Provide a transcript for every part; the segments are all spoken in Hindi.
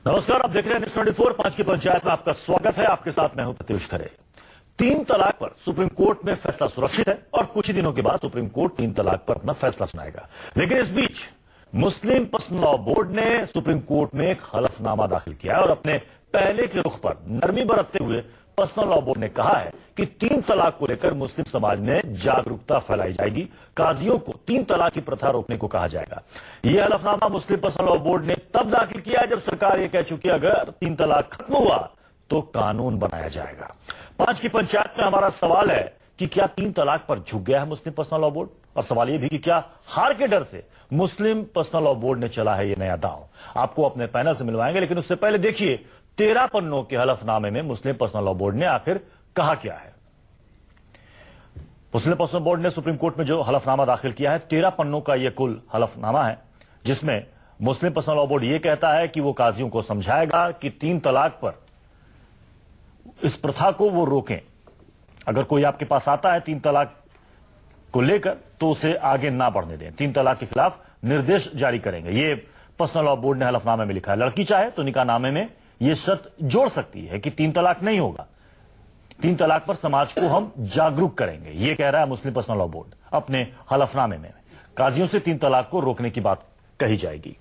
नमस्कार, आप देख रहे हैं न्यूज़ 24 5 की पंचायत में आपका स्वागत है। आपके साथ मैं हूं प्रत्युष खरे। 3 तलाक पर सुप्रीम कोर्ट में फैसला सुरक्षित है और कुछ ही दिनों के बाद सुप्रीम कोर्ट 3 तलाक पर अपना फैसला सुनाएगा। लेकिन इस बीच मुस्लिम पर्सनल लॉ बोर्ड ने सुप्रीम कोर्ट में एक हलफनामा दाखिल किया है और अपने पहले के रुख पर नरमी बरतते हुए पर्सनल लॉ बोर्ड ने कहा है कि 3 तलाक को लेकर मुस्लिम समाज में जागरूकता फैलाई जाएगी। काजियों को 3 तलाक की प्रथा रोकने को कहा जाएगा। यह हलफनामा मुस्लिम पर्सनल लॉ बोर्ड ने तब दाखिल किया जब सरकार यह कह चुकी है अगर 3 तलाक खत्म हुआ तो कानून बनाया जाएगा। 5 की पंचायत में हमारा सवाल है कि क्या 3 तलाक पर झुक गया है मुस्लिम पर्सनल लॉ बोर्ड, और सवाल यह भी कि क्या हार के डर से मुस्लिम पर्सनल लॉ बोर्ड ने चला है यह नया दांव। आपको अपने पैनल से मिलवाएंगे, लेकिन उससे पहले देखिए 13 पन्नों के हलफनामे में मुस्लिम पर्सनल लॉ बोर्ड ने आखिर कहा क्या है। मुस्लिम पर्सनल बोर्ड ने सुप्रीम कोर्ट में जो हलफनामा दाखिल किया है 13 पन्नों का यह कुल हलफनामा है, जिसमें मुस्लिम पर्सनल लॉ बोर्ड यह कहता है कि वो काजियों को समझाएगा कि 3 तलाक पर इस प्रथा को वो रोकें। अगर कोई आपके पास आता है 3 तलाक को लेकर तो उसे आगे ना बढ़ने दें, 3 तलाक के खिलाफ निर्देश जारी करेंगे। ये पर्सनल लॉ बोर्ड ने हलफनामे में लिखा है। लड़की चाहे तो निकाहनामे में यह शर्त जोड़ सकती है कि 3 तलाक नहीं होगा, 3 तलाक पर समाज को हम जागरूक करेंगे। यह कह रहा है मुस्लिम पर्सनल लॉ बोर्ड अपने हलफनामे में। काजियों से 3 तलाक को रोकने की बात कही जाएगी।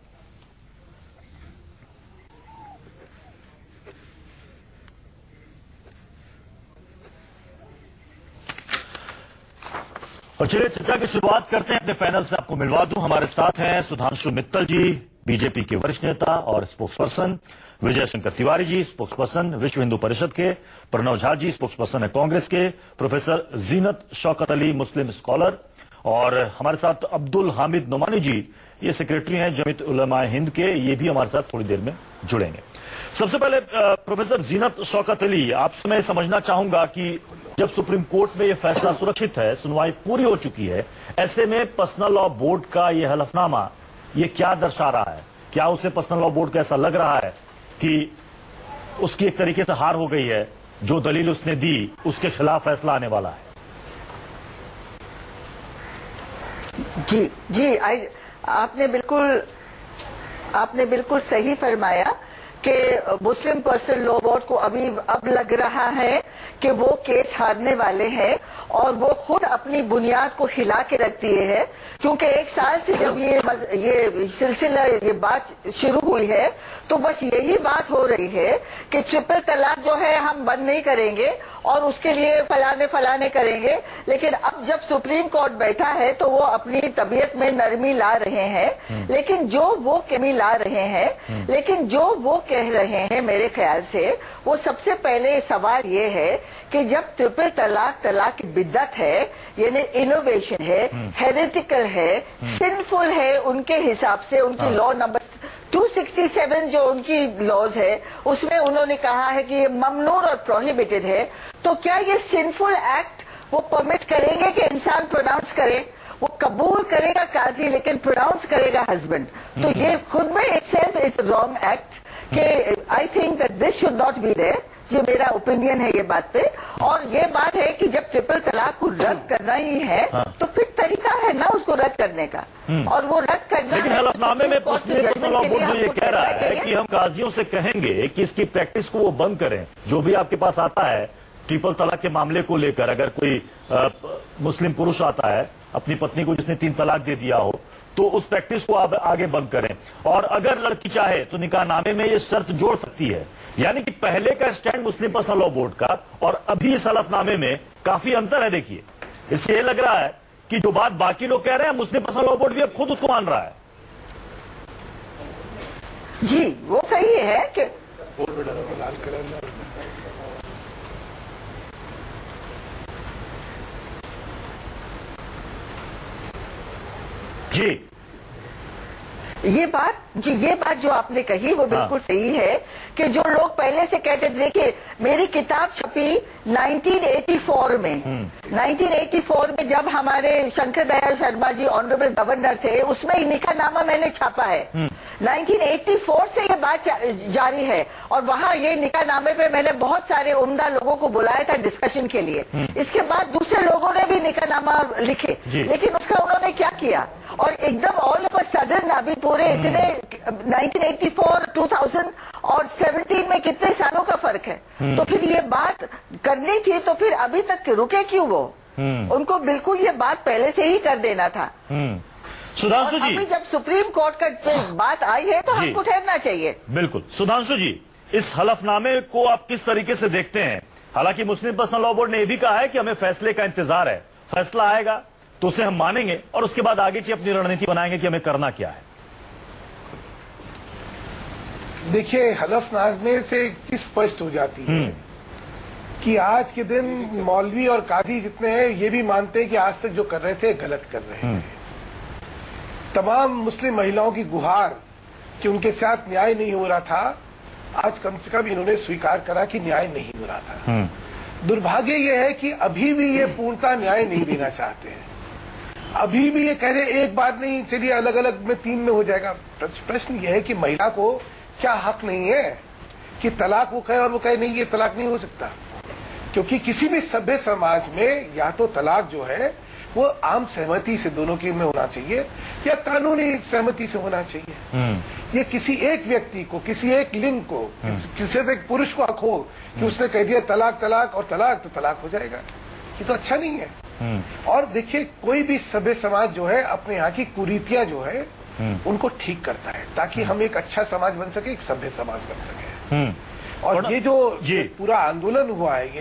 और चलिए चर्चा की शुरुआत करते हैं। अपने पैनल से आपको मिलवा दूं, हमारे साथ हैं सुधांशु मित्तल जी, बीजेपी के वरिष्ठ नेता और स्पोक्सपर्सन, विजय शंकर तिवारी जी, स्पोक्सपर्सन विश्व हिंदू परिषद के, प्रणव झा जी, स्पोक्सपर्सन है कांग्रेस के, प्रोफेसर जीनत शौकत अली, मुस्लिम स्कॉलर, और हमारे साथ अब्दुल हामिद नोमानी जी, ये सेक्रेटरी हैं जमीयत उलमा हिंद के, ये भी हमारे साथ थोड़ी देर में जुड़ेंगे। सबसे पहले प्रोफेसर जीनत शौकत अली, आपसे मैं समझना चाहूंगा कि जब सुप्रीम कोर्ट में यह फैसला सुरक्षित है, सुनवाई पूरी हो चुकी है, ऐसे में पर्सनल लॉ बोर्ड का यह हलफनामा ये क्या दर्शा रहा है? क्या उसे पर्सनल लॉ बोर्ड को ऐसा लग रहा है कि उसकी एक तरीके से हार हो गई है, जो दलील उसने दी उसके खिलाफ फैसला आने वाला है? जी आपने बिल्कुल सही फरमाया कि मुस्लिम पर्सनल लॉ बोर्ड को अब लग रहा है कि वो केस हारने वाले हैं, और वो खुद अपनी बुनियाद को हिला के रख दिए है। क्योंकि 1 साल से जब ये सिलसिला, ये बात शुरू हुई है, तो बस यही बात हो रही है कि ट्रिपल तलाक जो है हम बंद नहीं करेंगे और उसके लिए फलाने करेंगे। लेकिन अब जब सुप्रीम कोर्ट बैठा है तो वो अपनी तबीयत में नरमी ला रहे हैं, लेकिन जो वो कमी ला रहे हैं, लेकिन जो वो कह रहे हैं मेरे ख्याल से वो सबसे पहले सवाल ये है कि जब ट्रिपल तलाक की बिद्दत है, यानी इनोवेशन है, हेरेटिकल है, सिंफुल है उनके हिसाब से, उनकी लॉ नंबर 267 जो उनकी लॉज है उसमें उन्होंने कहा है कि ये ममनूर और प्रोहिबिटेड है, तो क्या ये सिंफुल एक्ट वो परमिट करेंगे कि इंसान प्रोनाउंस करे? वो कबूल करेगा काजी, लेकिन प्रोनाउंस करेगा हस्बैंड। तो ये खुद में इटसेल्फ इज रॉन्ग एक्ट कि I think that this should not be there. ये मेरा ओपिनियन है ये बात पे। और ये बात है कि जब ट्रिपल तलाक को रद्द करना ही है तो फिर तरीका है ना उसको रद्द करने का, और वो रद्द करना। लेकिन हलफनामे में पर्सनल लॉ बोर्ड जो ये कह रहा है कि हम काजियों से कहेंगे कि इसकी प्रैक्टिस को वो बंद करें। जो भी आपके पास आता है ट्रिपल तलाक के मामले को लेकर, अगर कोई मुस्लिम पुरुष आता है अपनी पत्नी को जिसने 3 तलाक दे दिया हो, तो उस प्रैक्टिस को आप आगे बंद करें। और अगर लड़की चाहे तो निकाहनामे में ये शर्त जोड़ सकती है। यानी कि पहले का स्टैंड मुस्लिम पर्सनल लॉ बोर्ड का और अभी इस हलफनामे में काफी अंतर है। देखिए, इससे ये लग रहा है कि जो बात बाकी लोग कह रहे हैं मुस्लिम पर्सनल लॉ बोर्ड भी अब खुद उसको मान रहा है। जी वो सही है कि ये बात जो आपने कही वो बिल्कुल सही है कि जो लोग पहले से कहते थे कि मेरी किताब छपी 1984 में 1984 में जब हमारे शंकर दयाल शर्मा जी ऑनरेबल गवर्नर थे, उसमें ही निकाहनामा मैंने छापा है। 1984 से ये बात जारी है, और वहाँ ये निकाहनामे पे मैंने बहुत सारे उम्दा लोगों को बुलाया था डिस्कशन के लिए। इसके बाद दूसरे लोगों ने भी निकाहनामा लिखे, लेकिन उसका उन्होंने क्या किया, और एकदम ऑल ऑफ अ सडन अभी पूरे इतने 1984, 2000 और 17 में कितने सालों का फर्क है। तो फिर ये बात करनी थी तो फिर अभी तक रुके क्यों वो? उनको बिल्कुल ये बात पहले से ही कर देना था। सुधांशु जी, अभी जब सुप्रीम कोर्ट का बात आई है तो हमको ठहरना चाहिए। बिल्कुल। सुधांशु जी, इस हलफनामे को आप किस तरीके से देखते हैं? हालांकि मुस्लिम पर्सनल लॉ बोर्ड ने यह भी कहा है कि हमें फैसले का इंतजार है, फैसला आएगा तो उसे हम मानेंगे और उसके बाद आगे की अपनी रणनीति बनाएंगे कि हमें करना क्या है। देखिए, हलफनामे से एक चीज स्पष्ट हो जाती है कि आज के दिन मौलवी और काजी जितने हैं ये भी मानते हैं कि आज तक जो कर रहे थे गलत कर रहे थे। तमाम मुस्लिम महिलाओं की गुहार कि उनके साथ न्याय नहीं हो रहा था, आज कम से कम इन्होंने स्वीकार करा कि न्याय नहीं हो रहा था। दुर्भाग्य यह है कि अभी भी ये पूर्णता न्याय नहीं देना चाहते हैं। अभी भी ये कह रहे एक बात नहीं, चलिए अलग अलग में 3 में हो जाएगा। प्रश्न यह है कि महिला को क्या हक नहीं है कि तलाक वो कहे और वो कहे नहीं ये तलाक नहीं हो सकता? क्योंकि किसी भी सभ्य समाज में या तो तलाक जो है वो आम सहमति से दोनों के में होना चाहिए या कानूनी सहमति से होना चाहिए। ये किसी एक व्यक्ति को, किसी एक लिंग को, किसी एक पुरुष को हक हो कि उसने कह दिया तलाक तलाक और तलाक तो तलाक हो जाएगा, ये तो अच्छा नहीं है। और देखिए, कोई भी सभ्य समाज जो है अपने यहाँ की कुरीतियां जो है उनको ठीक करता है ताकि हम एक अच्छा समाज बन सके, एक सभ्य समाज बन सके। और ये जो पूरा आंदोलन हुआ है, ये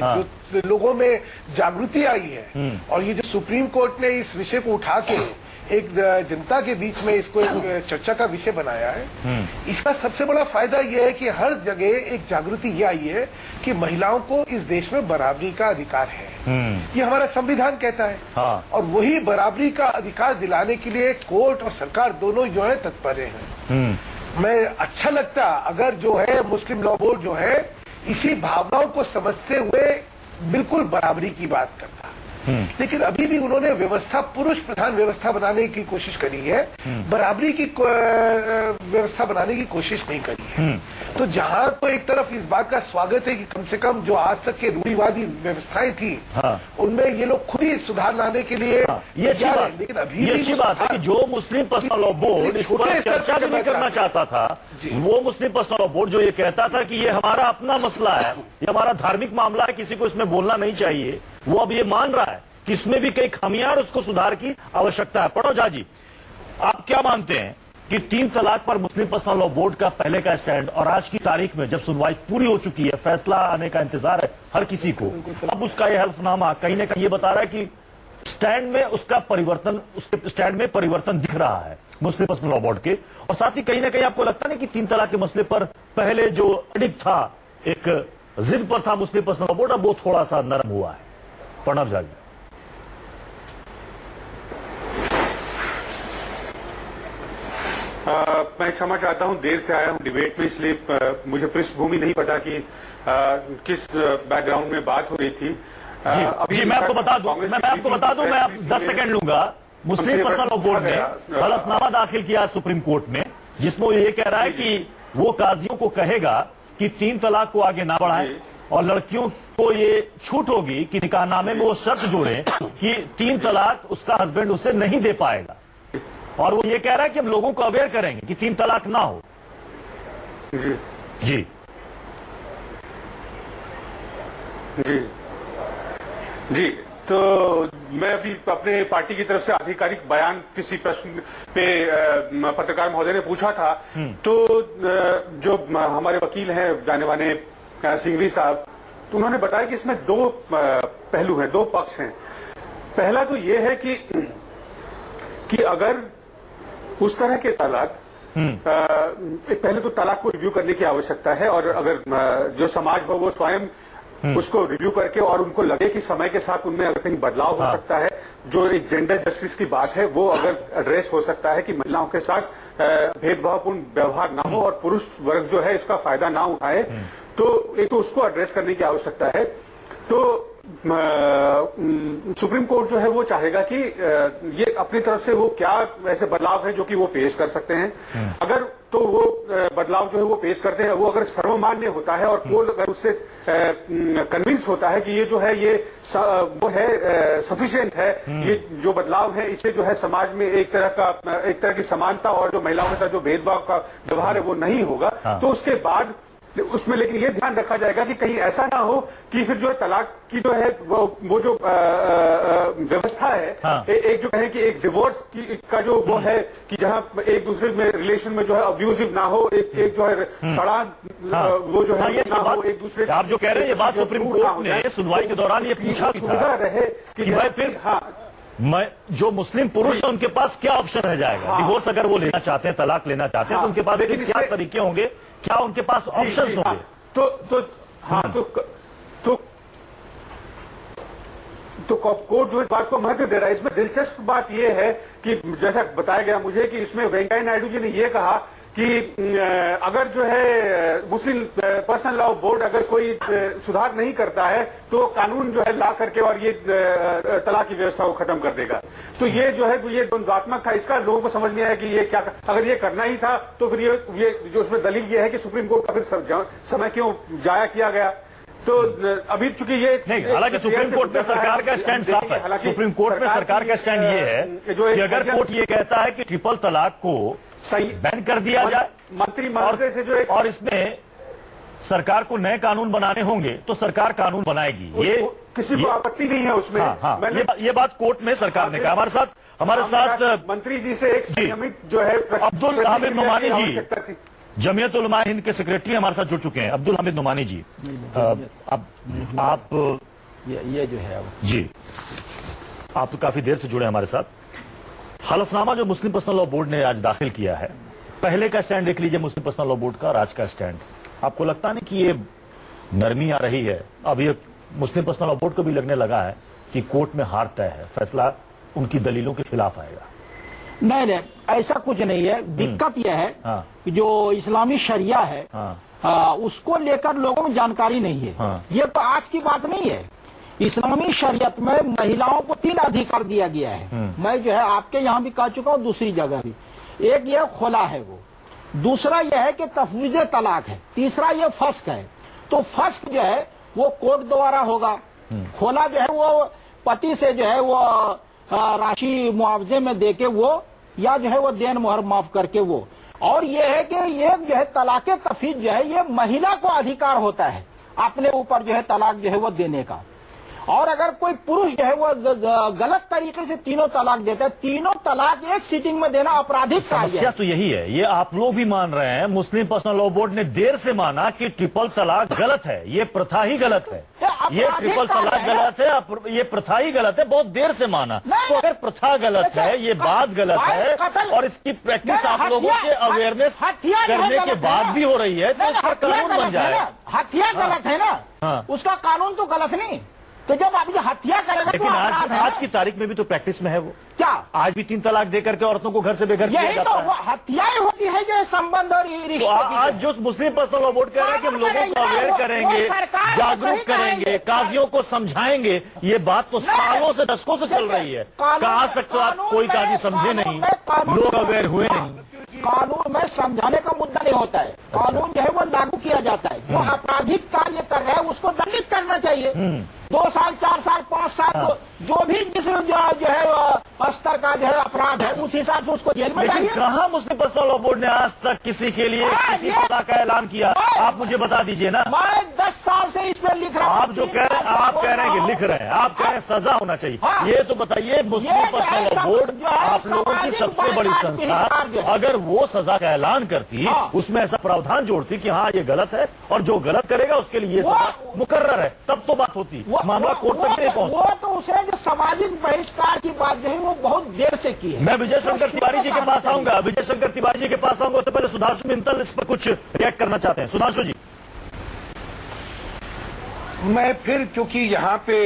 जो लोगों में जागृति आई है और ये जो सुप्रीम कोर्ट ने इस विषय को उठा के एक जनता के बीच में इसको एक चर्चा का विषय बनाया है, इसका सबसे बड़ा फायदा यह है कि हर जगह एक जागृति ये आई है कि महिलाओं को इस देश में बराबरी का अधिकार है। ये हमारा संविधान कहता है। और वही बराबरी का अधिकार दिलाने के लिए कोर्ट और सरकार दोनों जो है तत्पर हैं। मैं अच्छा लगता अगर जो है मुस्लिम लॉ बोर्ड जो है इसी भावनाओं को समझते हुए बिल्कुल बराबरी की बात करता, लेकिन अभी भी उन्होंने व्यवस्था पुरुष प्रधान व्यवस्था बनाने की कोशिश करी है, बराबरी की व्यवस्था बनाने की कोशिश नहीं करी है। तो जहां तो एक तरफ इस बात का स्वागत है कि कम से कम जो आज तक के रूढ़िवादी व्यवस्थाएं थी उनमें ये लोग खुद ही सुधार लाने के लिए ये अच्छी बात, लेकिन अभी ये अच्छी बात है कि जो मुस्लिम पर्सनल लॉ बोर्ड इस पर चर्चा भी नहीं करना चाहता था, वो मुस्लिम पर्सनल लॉ बोर्ड जो ये कहता था कि ये हमारा अपना मसला है, ये हमारा धार्मिक मामला है, किसी को इसमें बोलना नहीं चाहिए, वो अब ये मान रहा है कि इसमें भी कई खामियां और उसको सुधार की आवश्यकता है। पड़ोजा जी, आप क्या मानते हैं कि 3 तलाक पर मुस्लिम पर्सनल लॉ बोर्ड का पहले का स्टैंड और आज की तारीख में जब सुनवाई पूरी हो चुकी है, फैसला आने का इंतजार है हर किसी को, अब उसका यह हल्फनामा कहीं ना कहीं ये बता रहा है कि स्टैंड में उसका परिवर्तन, उसके स्टैंड में परिवर्तन दिख रहा है मुस्लिम पर्सनल लॉ बोर्ड के, और साथ ही कहीं ना कहीं आपको लगता नहीं कि 3 तलाक के मसले पर पहले जो अडिग था, एक जिद पर था मुस्लिम पर्सनल लॉ बोर्ड, अब वो थोड़ा सा नरम हुआ है? प्रणव झा, मैं क्षमा चाहता हूं, देर से आया हूं डिबेट में, इसलिए मुझे पृष्ठभूमि नहीं पता कि किस बैकग्राउंड में बात हो रही थी। अभी मैं आपको बता दूं, मैं आपको बता दूं, मैं आप 10 सेकंड लूंगा। मुस्लिम पर्सनल लॉ बोर्ड ने हलफनामा दाखिल किया सुप्रीम कोर्ट में, जिसमें वो ये कह रहा है कि वो काजियों को कहेगा कि 3 तलाक को आगे ना बढ़ाए और लड़कियों को ये छूट होगी कि निकाहनामे में वो शर्त जोड़े कि 3 तलाक उसका हस्बैंड उसे नहीं दे पाएगा, और वो ये कह रहा है कि हम लोगों को अवेयर करेंगे कि 3 तलाक ना हो। जी जी जी जी, तो मैं अभी अपने पार्टी की तरफ से आधिकारिक बयान किसी प्रश्न पे पत्रकार महोदय ने पूछा था, तो जो हमारे वकील हैं जाने माने सिंघवी साहब, तो उन्होंने बताया कि इसमें 2 पहलू हैं, 2 पक्ष हैं। पहला तो ये है कि अगर उस तरह के तलाक, पहले तो तलाक को रिव्यू करने की आवश्यकता है, और अगर जो समाज हो वो स्वयं उसको रिव्यू करके और उनको लगे कि समय के साथ उनमें अगर कहीं बदलाव हो सकता है, जो एक जेंडर जस्टिस की बात है वो अगर एड्रेस हो सकता है कि महिलाओं के साथ भेदभावपूर्ण व्यवहार ना हो और पुरुष वर्ग जो है इसका फायदा ना उठाए, तो एक तो उसको एड्रेस करने की आवश्यकता है। तो सुप्रीम कोर्ट जो है वो चाहेगा कि ये अपनी तरफ से वो क्या ऐसे बदलाव है जो कि वो पेश कर सकते हैं। अगर तो वो बदलाव जो है वो पेश करते हैं, वो अगर सर्वमान्य होता है और कोर्ट अगर उससे कन्विंस होता है कि ये जो है ये वो है सफिशिएंट है, ये जो बदलाव है इससे जो है समाज में एक तरह की समानता और जो महिलाओं के साथ जो भेदभाव का व्यवहार है वो नहीं होगा, तो उसके बाद उसमें लेकिन ये ध्यान रखा जाएगा कि कहीं ऐसा ना हो कि फिर जो है तलाक की जो है वो जो व्यवस्था है, एक जो कहें कि एक डिवोर्स का जो वो है कि जहां एक दूसरे में रिलेशन में जो है अब्यूजिव ना हो, एक जो है सड़ा वो जो है ना हो एक दूसरे। आप जो कह रहे हैं ये बात सुप्रीम कोर्ट ने सुनवाई के दौरान ये पूछा सुविधा रहे कि भाई फिर मैं जो मुस्लिम पुरुष है उनके पास क्या ऑप्शन रह जाएगा। डिवोर्स अगर वो लेना चाहते हैं, तलाक लेना चाहते हैं, तो उनके पास क्या तरीके होंगे, क्या उनके पास ऑप्शंस होंगे। तो कोर्ट जो इस बात को महत्व दे रहा है। इसमें दिलचस्प बात यह है कि जैसा बताया गया मुझे कि इसमें वेंकैया नायडू जी ने यह कहा कि अगर जो है मुस्लिम पर्सनल लॉ बोर्ड अगर कोई सुधार नहीं करता है तो कानून जो है ला करके और ये तलाक की व्यवस्था को खत्म कर देगा। तो ये जो है ये द्वंद्वात्मक था, इसका लोगों को समझ नहीं आया कि ये क्या, अगर ये करना ही था तो फिर ये जो उसमें दलील ये है कि सुप्रीम कोर्ट का फिर समय क्यों जाया किया गया। तो अभी चूंकि ये नहीं, हालांकि सुप्रीम कोर्ट में सरकार का स्टैंड साफ है। सुप्रीम कोर्ट में सरकार का स्टैंड ये है कि अगर कोर्ट ये कहता है कि ट्रिपल तलाक को सही बैन कर दिया जाए मंत्रिमंडल से जो और इसमें सरकार को नए कानून बनाने होंगे तो सरकार कानून बनाएगी। ये किसी को आपत्ति नहीं है उसमें। ये बात कोर्ट में सरकार ने कहा। हमारे साथ मंत्री जी से एक संयमित जो है अब्दुल हामिद नुमानी जी, जमीयत उलमा हिंद के सेक्रेटरी हमारे साथ जुड़ चुके हैं। अब्दुल हामिद नुमानी जी, आप ये जो है जी, आप तो काफी देर से जुड़े हमारे साथ। हलफनामा जो मुस्लिम पर्सनल लॉ बोर्ड ने आज दाखिल किया है, पहले का स्टैंड देख लीजिए मुस्लिम पर्सनल लॉ बोर्ड का और आज का स्टैंड। आपको लगता नहीं कि ये नरमी आ रही है? अब ये मुस्लिम पर्सनल लॉ बोर्ड को भी लगने लगा है कि कोर्ट में हार तय है, फैसला उनकी दलीलों के खिलाफ आएगा। नहीं, ऐसा कुछ नहीं है। दिक्कत यह है कि जो इस्लामी शरिया है उसको लेकर लोगों में जानकारी नहीं है। ये तो आज की बात नहीं है। इस्लामी शरीयत में महिलाओं को 3 अधिकार दिया गया है। मैं जो है आपके यहाँ भी कह चुका हूँ, दूसरी जगह भी। एक ये खुला है, वो दूसरा यह है कि तफवीज तलाक है, तीसरा ये फस्क है। तो फस्क जो है वो कोर्ट द्वारा होगा, खुला जो है वो पति से जो है वो राशि मुआवजे में देके वो, या जो है वो देन मोहर माफ करके वो। और ये है कि ये जो है तलाक़े तफवीज जो है ये महिला को अधिकार होता है अपने ऊपर जो है तलाक जो है वो देने का। और अगर कोई पुरुष जो है वो गलत तरीके से 3 तलाक देता है, 3 तलाक एक सीटिंग में देना आपराधिक समस्या तो यही है। ये आप लोग भी मान रहे हैं, मुस्लिम पर्सनल लॉ बोर्ड ने देर से माना कि ट्रिपल तलाक गलत है, ये प्रथा ही गलत है, ये ट्रिपल तलाक गलत है, ये प्रथा ही गलत है। बहुत देर से माना। तो अगर प्रथा गलत है, ये बात गलत है और इसकी प्रैक्टिस आप लोगों के अवेयरनेस करने के बाद भी हो रही है, तो इसका कानून बन जाए। हत्या गलत है ना, उसका कानून तो गलत नहीं। तो जब आप ये हत्या करेगा लेकिन आज की तारीख में भी तो प्रैक्टिस में है वो। क्या आज भी 3 तलाक दे करके औरतों को घर से बेघर किया जाता है। वो हत्याएं होती है जो संबंध और रिश्ते। तो आज जो मुस्लिम पर्सनल लॉ बोर्ड कह रहा है कि हम लोगों को अवेयर करेंगे, जागरूक करेंगे, काजियों को समझाएंगे, ये बात तो सालों से दशकों से चल रही है। आज तक तो आप कोई काजी समझे नहीं, लोग अवेयर हुए नहीं। कानून में समझाने का मुद्दा नहीं होता है, कानून जो है वो लागू किया जाता है। जो आपराधिक कार्य कर रहा है उसको दंडित करना चाहिए। 2 साल, 4 साल, 5 साल जो भी जिस जो है स्तर का जो है अपराध है उस हिसाब से उसको जेल में डालिए। कहाँ मुस्लिम पर्सनल लॉ बोर्ड ने आज तक किसी के लिए किसी सजा का ऐलान किया? आप मुझे बता दीजिए ना। मैं 10 साल से इस पर लिख रहा हूँ। आप जो कह रहे हैं, आप कह रहे हैं कि लिख रहे हैं, आप कह रहे हैं सजा होना चाहिए। ये तो बताइए, मुस्लिम पर्सनल लॉ बोर्ड आप लोगों की सबसे बड़ी संस्था, अगर वो सजा का ऐलान करती, उसमें ऐसा प्रावधान जोड़ती कि हाँ ये गलत है और जो गलत करेगा उसके लिए ये सजा मुकर्रर है, तब तो बात होती, मामला कोर्ट तक नहीं पहुंचता। वो तो उसने जो सामाजिक बहिष्कार की बात जो है वो बहुत देर से की है। मैं विजय शंकर तिवारी जी के पास आऊंगा, विजय शंकर तिवारी जी के पास आऊंगा। उससे पहले सुधांशु मित्तल इस पर कुछ रिएक्ट करना चाहते हैं। सुधांशु जी। मैं फिर क्योंकि यहाँ पे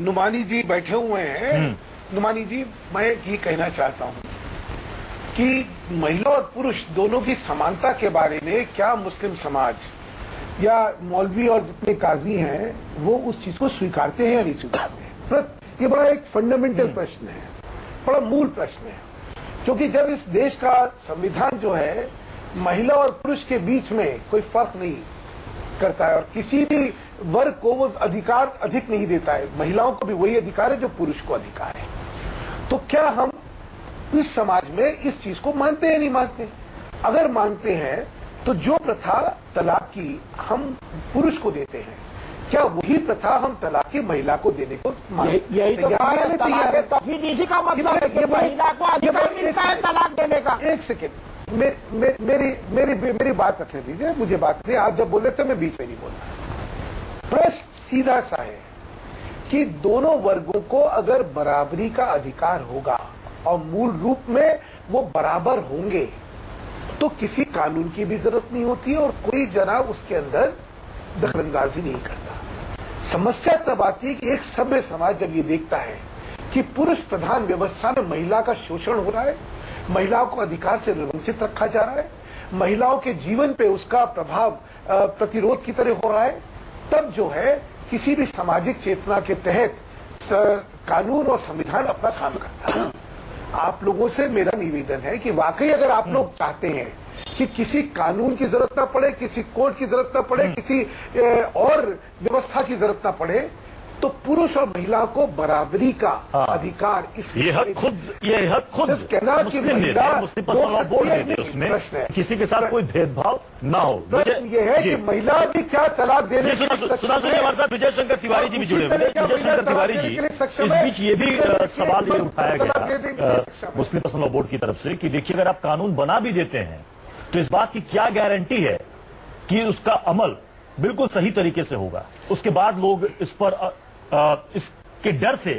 नुमानी जी बैठे हुए हैं, नुमानी जी मैं ये कहना चाहता हूँ कि महिला और पुरुष दोनों की समानता के बारे में क्या मुस्लिम समाज या मौलवी और जितने काजी हैं वो उस चीज को स्वीकारते हैं या नहीं स्वीकारते हैं। ये बड़ा एक फंडामेंटल प्रश्न है, बड़ा मूल प्रश्न है, क्योंकि जब इस देश का संविधान जो है महिला और पुरुष के बीच में कोई फर्क नहीं करता है और किसी भी वर्ग को वो अधिकार अधिक नहीं देता है, महिलाओं को भी वही अधिकार है जो पुरुष को अधिकार है, तो क्या हम इस समाज में इस चीज को मानते हैं नहीं मानते? अगर मानते हैं तो जो प्रथा तलाक की हम पुरुष को देते हैं, क्या वही प्रथा हम तलाक की महिला को देने को यही तो तफवीज़ इसी का मतलब है कि महिला को अधिकार मिलता है तलाक देने का। एक सेकेंड, मेरी बात रखने दीजिए, मुझे बात रखिए। आप जब बोले थे मैं बीच में नहीं बोलना। प्रश्न सीधा सा है कि दोनों वर्गों को अगर बराबरी का अधिकार होगा और मूल रूप में वो बराबर होंगे तो किसी कानून की भी जरूरत नहीं होती और कोई जना उसके अंदर दखलंदाजी नहीं करता। समस्या तब आती है कि एक सभ्य समाज जब ये देखता है कि पुरुष प्रधान व्यवस्था में महिला का शोषण हो रहा है, महिलाओं को अधिकार से वंचित रखा जा रहा है, महिलाओं के जीवन पे उसका प्रभाव प्रतिरोध की तरह हो रहा है, तब जो है किसी भी सामाजिक चेतना के तहत कानून और संविधान अपना काम करता है। आप लोगों से मेरा निवेदन है कि वाकई अगर आप लोग चाहते हैं कि किसी कानून की जरूरत ना पड़े, किसी कोर्ट की जरूरत ना पड़े, किसी और व्यवस्था की जरूरत ना पड़े, तो पुरुष और महिला को बराबरी का अधिकार ये हक खुद कहना कि महिला उसमें किसी के साथ कोई भेदभाव ना हो। ये है कि महिला भी क्या तलाक देने हमारे साथ विजय शंकर तिवारी जी भी जुड़े हुए। विजय शंकर तिवारी जी, इस बीच ये भी सवाल ये उठाया गया मुस्लिम पर्सनल लॉ बोर्ड की तरफ से कि देखिए अगर आप कानून बना भी देते हैं तो इस बात की क्या गारंटी है कि उसका अमल बिल्कुल सही तरीके से होगा। उसके बाद लोग इस पर इसके डर से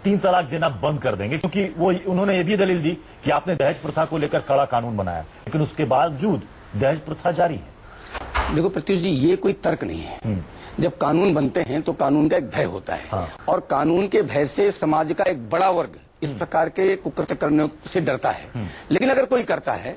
3 तलाक देना बंद कर देंगे, क्योंकि वो उन्होंने ये भी दलील दी कि आपने दहेज प्रथा को लेकर कड़ा कानून बनाया, लेकिन उसके बावजूद दहेज प्रथा जारी है। देखो प्रत्युष जी, ये कोई तर्क नहीं है। जब कानून बनते हैं तो कानून का एक भय होता है। हाँ। और कानून के भय से समाज का एक बड़ा वर्ग इस प्रकार के कुकृत्य करने से डरता है। लेकिन अगर कोई करता है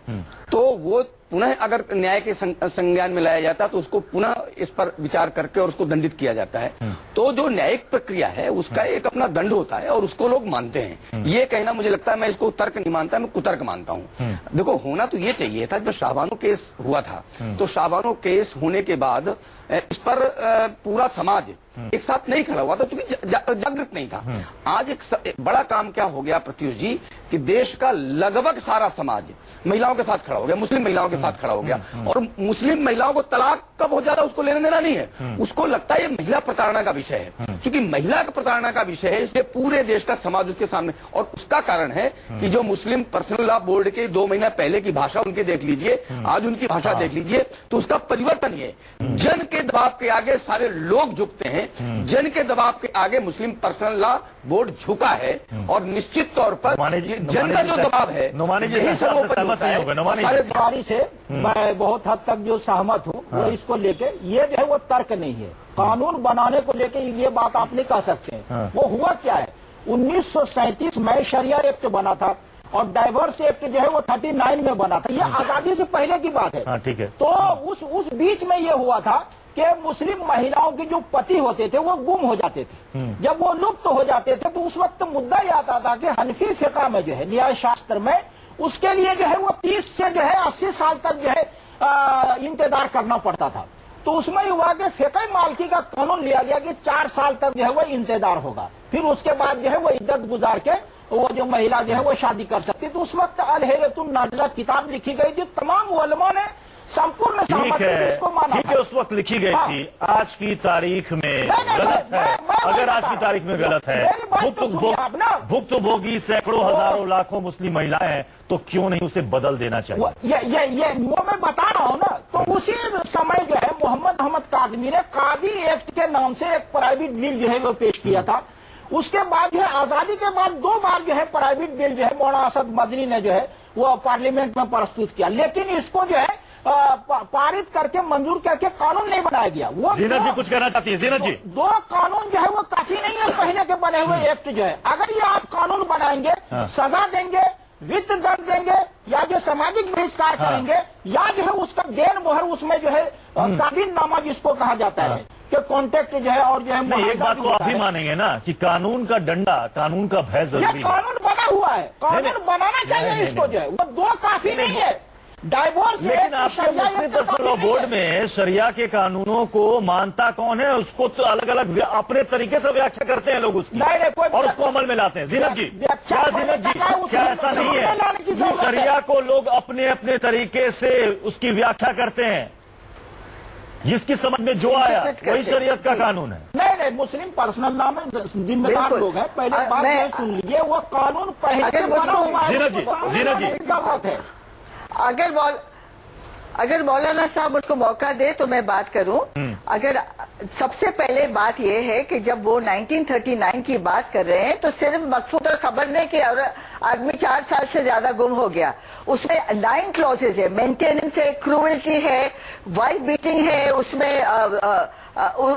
तो वो पुनः अगर न्याय के संज्ञान में लाया जाता है तो उसको पुनः इस पर विचार करके और उसको दंडित किया जाता है। तो जो न्यायिक प्रक्रिया है उसका एक अपना दंड होता है और उसको लोग मानते हैं। ये कहना मुझे लगता है, मैं इसको तर्क नहीं मानता, मैं कुतर्क मानता हूँ। देखो, होना तो ये चाहिए था। जब शाहबानो केस हुआ था तो शाहबानो केस होने के बाद इस पर पूरा समाज एक साथ नहीं खड़ा हुआ था, क्योंकि जागृत नहीं था। आज एक बड़ा काम क्या हो गया प्रत्युष जी, कि देश का लगभग सारा समाज महिलाओं के साथ खड़ा हो गया, मुस्लिम महिलाओं के साथ खड़ा हो गया। और मुस्लिम महिलाओं को तलाक कब हो जाता है उसको लेना देना नहीं है, उसको लगता है ये महिला प्रताड़ना का विषय है। क्योंकि महिला प्रताड़ना का विषय है, इसलिए पूरे देश का समाज उसके सामने। और उसका कारण है कि जो मुस्लिम पर्सनल लॉ बोर्ड के 2 महीना पहले की भाषा उनके देख लीजिए, आज उनकी भाषा देख लीजिए, तो उसका परिवर्तन ये जन के दबाव के आगे सारे लोग झुकते हैं। जन के दबाव के आगे मुस्लिम पर्सनल लॉ बोर्ड झुका है और निश्चित तौर पर जन का जो दबाव है सारे तिवारी से मैं बहुत हद तक जो सहमत हूँ वो इसको लेके, ये जो है वो तर्क नहीं है। कानून बनाने को लेके ये बात आप नहीं कह सकते हैं। वो हुआ क्या है, 1937 में शरिया एक्ट बना था और डाइवर्स एक्ट जो है वो 39 में बना था। ये आजादी से पहले की बात है। ठीक है। तो उस बीच में ये हुआ था कि मुस्लिम महिलाओं के जो पति होते थे वो गुम हो जाते थे। जब वो लुप्त हो जाते थे तो उस वक्त मुद्दा ये आता था कि हनफी फिक़ा में जो है, न्याय शास्त्र में, उसके लिए जो है वो 30 से जो है 80 साल तक जो है इंतजार करना पड़ता था। तो उसमें हुआ कि फ़िक़ह मालिकी का कानून लिया गया कि 4 साल तक जो है वो इंतजार होगा, फिर उसके बाद जो है वो इद्दत गुजार के वो जो महिला जो है वो शादी कर सकती। तो उस वक्त अल-हिरतुन नाज़िला किताब लिखी गई थी, तमाम उलमा ने संपूर्ण सहमति से इसको माना। ठीक है, उस वक्त लिखी गई थी। आज की तारीख में गलत है। अगर आज की तारीख में गलत है, भुक्तभोगी सैकड़ों हजारों लाखों मुस्लिम महिलाएं हैं, तो क्यों नहीं उसे बदल देना चाहिए? ये वो मैं बता रहा हूँ ना। तो उसी समय जो है मोहम्मद अहमद काज़मी ने कादी एक्ट के नाम से एक प्राइवेट बिल जो है वो पेश किया था। उसके बाद जो है आजादी के बाद 2 बार जो है प्राइवेट बिल जो है मौलाना असद मदनी ने जो है वो पार्लियामेंट में प्रस्तुत किया, लेकिन इसको जो है पारित करके मंजूर करके कानून नहीं बनाया गया। वो जीनत जी कुछ कहना चाहती है? जीनत जी, 2 कानून जो है वो काफी नहीं है पहले के बने हुए एक्ट जो है। अगर ये आप कानून बनाएंगे, सजा देंगे, वित्त दंड देंगे या जो सामाजिक बहिष्कार करेंगे या जो है उसका देन मोहर उसमें जो है काबिल नामा जिसको कहा जाता है कि कॉन्ट्रैक्ट जो है और जो है एक बात को आप भी मानेंगे ना कि कानून का डंडा, कानून का भय जरूरी है। कानून बना हुआ है, कानून बनाना चाहिए इसको जो है, वो दो काफी नहीं है। डाइवोर्स लेकिन आपके मुस्लिम पर्सनल लॉ बोर्ड में शरिया के कानूनों को मानता कौन है? उसको तो अलग अलग अपने तरीके से व्याख्या करते हैं लोग उसकी, और उसको अमल में लाते हैं। जीनत जी, क्या जीनत जी, क्या ऐसा नहीं है कि शरिया को लोग अपने अपने तरीके से उसकी व्याख्या करते हैं? जिसकी समझ में जो आया वही शरीयत का कानून है। नहीं, मुस्लिम पर्सनल लॉ में जिम्मेदार लोग हैं। पहले बात ये सुन लीजिए, वो कानून पहले से बना हुआ है। जीनत जी, जरूरत है। अगर मौलाना साहब मुझको मौका दे तो मैं बात करूं। अगर सबसे पहले बात यह है कि जब वो 1939 की बात कर रहे हैं तो सिर्फ मकफूत खबर नहीं कि आदमी 4 साल से ज्यादा गुम हो गया, उसमें 9 क्लॉजेज है। मेंटेनेंस है, क्रूअल्टी है, वाइफ बीटिंग है,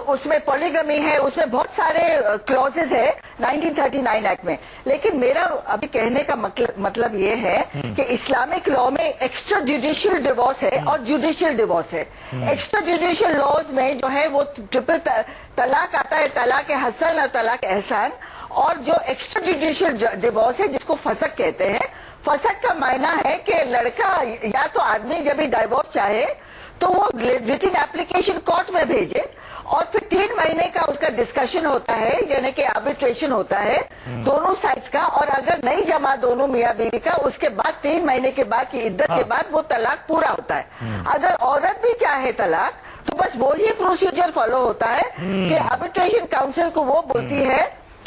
उसमें पॉलीगमी है, उसमें बहुत सारे क्लॉजेज है 1939 एक्ट में। लेकिन मेरा अभी कहने का मतलब ये है कि इस्लामिक लॉ में एक्स्ट्रा जुडिशियल डिवोर्स है और जुडिशियल डिवोर्स है। एक्स्ट्रा जुडिशियल लॉज में जो है वो ट्रिपल तलाक आता है, तलाक हसन और तलाक एहसान। और जो एक्स्ट्रा जुडिशियल डिवोर्स है जिसको फसक कहते हैं, फसक का मायना है कि लड़का या तो आदमी जब भी डाइवोर्स चाहे तो वो रिटन एप्लीकेशन कोर्ट में भेजे और फिर 3 महीने का उसका डिस्कशन होता है, यानी कि आर्बिट्रेशन होता है दोनों साइड्स का। और अगर नहीं जमा दोनों मियां बीवी का, उसके बाद 3 महीने के बाद की इद्दत के बाद वो तलाक पूरा होता है। अगर औरत भी चाहे तलाक तो बस वो ही प्रोसीजर फॉलो होता है कि आर्बिट्रेशन काउंसिल को वो बोलती है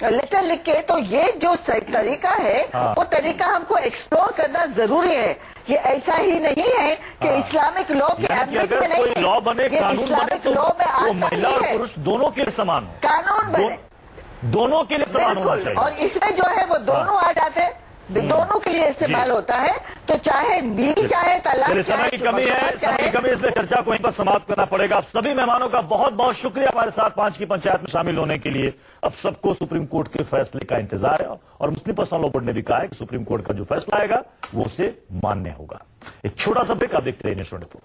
लेटर लिख के। तो ये जो तरीका है वो तरीका हमको एक्सप्लोर करना जरूरी है। ये ऐसा ही नहीं है कि इस्लामिक लॉ के एम्बिट में नहीं है, लॉ बने, ये इस्लामिक लॉ में आता महिला और पुरुष दोनों के लिए समान हो, कानून बने, दोनों के लिए समान होना चाहिए। और इसमें जो है वो दोनों आ जाते हैं, दोनों के लिए इस्तेमाल होता है। तो चाहे बीवी चाहे तलाक, समय की कमी है, समय की कमी, इसलिए चर्चा को यहीं पर समाप्त करना पड़ेगा। आप सभी मेहमानों का बहुत बहुत शुक्रिया हमारे साथ 5 की पंचायत में शामिल होने के लिए। अब सबको सुप्रीम कोर्ट के फैसले का इंतजार है और मुस्लिम पर्सनल लॉ बोर्ड ने भी कहा है कि सुप्रीम कोर्ट का जो फैसला आएगा वो उसे मान्य होगा। एक छोटा सा ब्रेक, आप देखते रहिए नेशन 24।